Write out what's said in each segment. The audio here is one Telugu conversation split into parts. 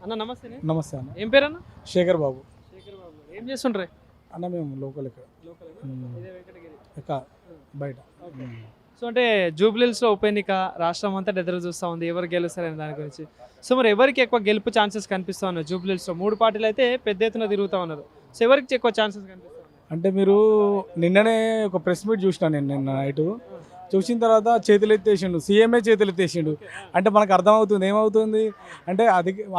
అన్న నమస్తే. నమస్తే అన్న. ఏం పేరు అన్న? శేఖర్ బాబు. శేఖర్ బాబు. ఏం చేస్తుండ్రే? అన్న మేము లోకల్ ఇక్కడ బయట. సో అంటే జూబ్లీహిల్స్లో ఉప ఎన్నిక రాష్ట్రం అంతా ఎదురు చూస్తూ ఉంది, ఎవరు గెలుస్తారనే దాని గురించి. సో మరి ఎవరికి ఎక్కువ గెలుపు ఛాన్సెస్ కనిపిస్తూ ఉన్నాయి? జూబ్లీహిల్స్లో 3 పార్టీలు అయితే పెద్ద ఎత్తున తిరుగుతూ ఉన్నారు. సో ఎవరికి ఎక్కువ ఛాన్సెస్ కనిపిస్తాయి? అంటే మీరు నిన్ననే ఒక ప్రెస్ మీట్ చూసినా నేను నిన్న నైటు. చూసిన తర్వాత చేతులు ఎత్తేసిండు, సీఎంఏ చేతులు ఎత్తేసిండు. అంటే మనకు అర్థమవుతుంది ఏమవుతుంది అంటే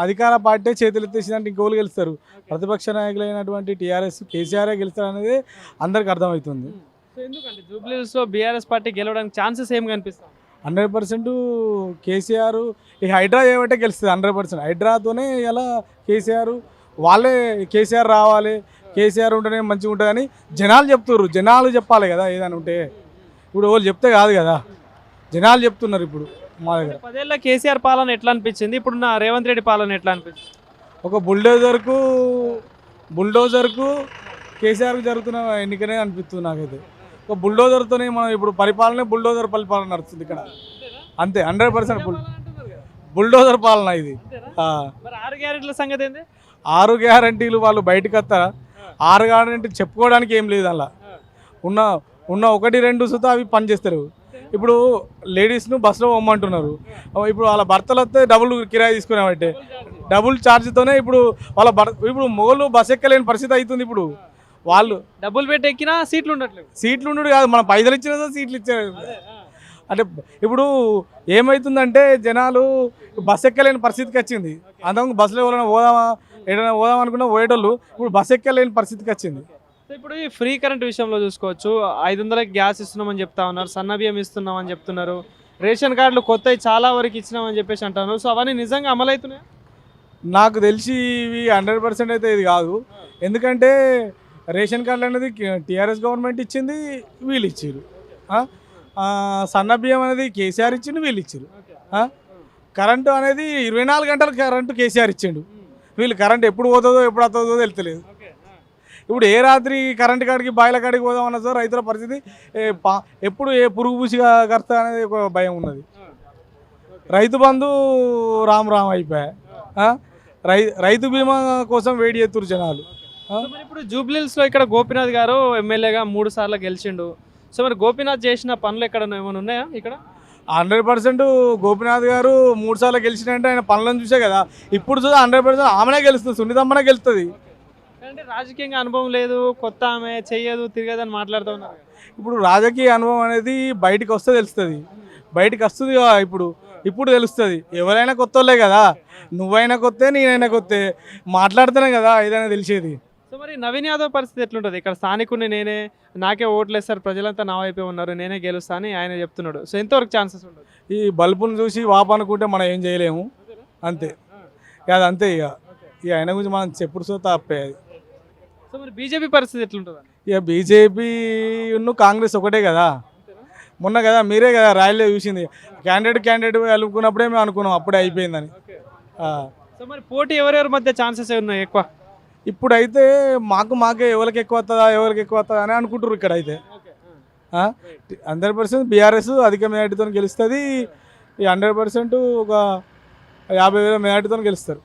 అధికార పార్టీ చేతులు ఎత్తేసిందంటే ఇంకోళ్ళు గెలుస్తారు, ప్రతిపక్ష నాయకులైనటువంటి టీఆర్ఎస్ కేసీఆర్ గెలుస్తారు అనేది అందరికి అర్థమవుతుంది. సో ఎందుకంటే జూబ్లీహిల్స్లో బీఆర్ఎస్ పార్టీ గెలవడానికి ఛాన్సెస్ ఏం కనిపిస్తాయి? 100% కేసీఆర్ ఈ హైడ్రా చేయబట్టే గెలుస్తుంది. 100% హైడ్రాతోనే ఇలా కేసీఆర్ వాళ్ళే కేసీఆర్ రావాలి, కేసీఆర్ ఉంటేనే మంచిగా ఉంటుందని జనాలు చెప్తున్నారు. జనాలు చెప్పాలి కదా ఏదైనా ఉంటే. ఇప్పుడు వాళ్ళు చెప్తే కాదు కదా, జనాలు చెప్తున్నారు. ఇప్పుడు మా దగ్గర 10 ఏళ్ళ కేసీఆర్ పాలన ఎట్లా అనిపించింది, ఇప్పుడు నా రేవంత్ రెడ్డి పాలన ఎట్లా అనిపించింది? ఒక బుల్డోజర్కు కేసీఆర్కు జరుగుతున్న ఎన్నికనే అనిపిస్తుంది నాకైతే. ఒక బుల్డోజర్తోనే మనం ఇప్పుడు బుల్డోజర్ పరిపాలన నడుస్తుంది ఇక్కడ. అంతే 100% బుల్డోజర్ పాలన ఇది. మరి 6 గ్యారెంటీల సంగతి ఏంది? 6 గ్యారంటీలు వాళ్ళు బయటకు వస్తారా? 6 గ్యారంటీలు చెప్పుకోవడానికి ఏం లేదు అలా. ఉన్న 1-2 సుతా అవి పనిచేస్తారు. ఇప్పుడు లేడీస్ను బస్సులో పోమ్మంటున్నారు. ఇప్పుడు వాళ్ళ భర్తలు వస్తే డబుల్ కిరాయి తీసుకునేవాటే, డబుల్ ఛార్జ్తోనే ఇప్పుడు వాళ్ళ ఇప్పుడు మొగలు బస్ ఎక్కలేని పరిస్థితి అవుతుంది. ఇప్పుడు వాళ్ళు డబ్బులు పెట్టి ఎక్కినా సీట్లు ఉండట్లేదు. సీట్లు ఉండడు కాదు, మనం పైసలు ఇచ్చినా సీట్లు ఇచ్చారు. అంటే ఇప్పుడు ఏమవుతుందంటే జనాలు బస్ ఎక్కలేని పరిస్థితికి వచ్చింది. అంతకు బస్సులో ఏదైనా పోదాం అనుకున్నా పోయేటోళ్ళు ఇప్పుడు బస్ ఎక్కలేని పరిస్థితికి వచ్చింది. సో ఇప్పుడు ఈ ఫ్రీ కరెంట్ విషయంలో చూసుకోవచ్చు, 500కి గ్యాస్ ఇస్తున్నామని చెప్తా ఉన్నారు, సన్న బియ్యం ఇస్తున్నామని చెప్తున్నారు, రేషన్ కార్డులు కొత్తవి చాలా వరకు ఇచ్చినామని చెప్పేసి అంటున్నారు. సో అవన్నీ నిజంగా అమలవుతున్నాయి? నాకు తెలిసి ఇవి 100% అయితే ఇది కాదు. ఎందుకంటే రేషన్ కార్డులు అనేది టీఆర్ఎస్ గవర్నమెంట్ ఇచ్చింది, వీళ్ళు ఇచ్చారు. సన్న బియ్యం అనేది కేసీఆర్ ఇచ్చిండు, వీళ్ళు ఇచ్చారు. కరెంటు అనేది 24 గంటలు కరెంటు కేసీఆర్ ఇచ్చిండు, వీళ్ళు కరెంట్ ఎప్పుడు పోతుందో ఎప్పుడు వస్తుందో తెలుస్తలేదు. ఇప్పుడు ఏ రాత్రి కరెంటు కాడికి బాయిల కాడికి పోదామన్నా సార్ రైతుల పరిస్థితి ఎప్పుడు ఏ పురుగు పూసిగా కర్త అనేది ఒక భయం ఉన్నది. రైతు బంధు రామ్ అయిపోయా. రైతు బీమా కోసం వేడి చేస్తున్నారు జనాలు. ఇప్పుడు జూబ్లీహిల్స్లో ఇక్కడ గోపీనాథ్ గారు ఎమ్మెల్యేగా 3 సార్లు గెలిచిండు. సో మరి గోపీనాథ్ చేసిన పనులు ఎక్కడ ఏమైనా ఉన్నాయా ఇక్కడ? 100% గోపీనాథ్ గారు 3 సార్లు గెలిచినంటే ఆయన పనులను చూసే కదా. ఇప్పుడు చూద్దాం 100% ఆమెనే గెలుస్తుంది, సునీతమ్మనే గెలుస్తుంది. అంటే రాజకీయంగా అనుభవం లేదు, కొత్త ఆమె చెయ్యదు తిరగదని మాట్లాడుతూ ఉన్నారు. ఇప్పుడు రాజకీయ అనుభవం అనేది బయటికి వస్తే తెలుస్తుంది, బయటికి వస్తుంది కదా. ఇప్పుడు తెలుస్తుంది. ఎవరైనా కొత్త వాళ్ళే కదా, నువ్వైనా కొత్తే నేనైనా కొత్తే, మాట్లాడితేనే కదా ఏదైనా తెలిసేది. సో మరి నవీన్ యాదవ్ పరిస్థితి ఎట్లుంటుంది? ఇక్కడ స్థానికుడిని నేనే, నాకే ఓట్లు వేస్తారు, ప్రజలంతా నా వైపే ఉన్నారు, నేనే గెలుస్తా అని ఆయన చెప్తున్నాడు. సో ఎంతవరకు ఛాన్సెస్ ఉంటుంది? ఈ బల్బును చూసి వాప అనుకుంటే మనం ఏం చేయలేము, అంతే. అది అంతే. ఇక ఆయన గురించి మనం చెప్పుడు సో తప్పే. సో మరి బీజేపీ పరిస్థితి ఎట్లుంటుంది? ఇక బీజేపీ కాంగ్రెస్ ఒకటే కదా. మొన్న కదా మీరే కదా ర్యాలీలో చూసింది, క్యాండిడేట్ కలుపుకున్నప్పుడే మేము అనుకున్నాం అప్పుడే అయిపోయిందని. సో మరి పోటీ ఎవరెవరి మధ్య ఛాన్సెస్ ఉన్నాయి ఎక్కువ? ఇప్పుడైతే మాకే ఎవరికి ఎక్కువ వస్తుందా అని అనుకుంటారు. ఇక్కడ అయితే 100% బీఆర్ఎస్ అధిక మెజార్టీతో గెలుస్తుంది. 100% ఒక 50,000 మెజార్టీతో గెలుస్తారు.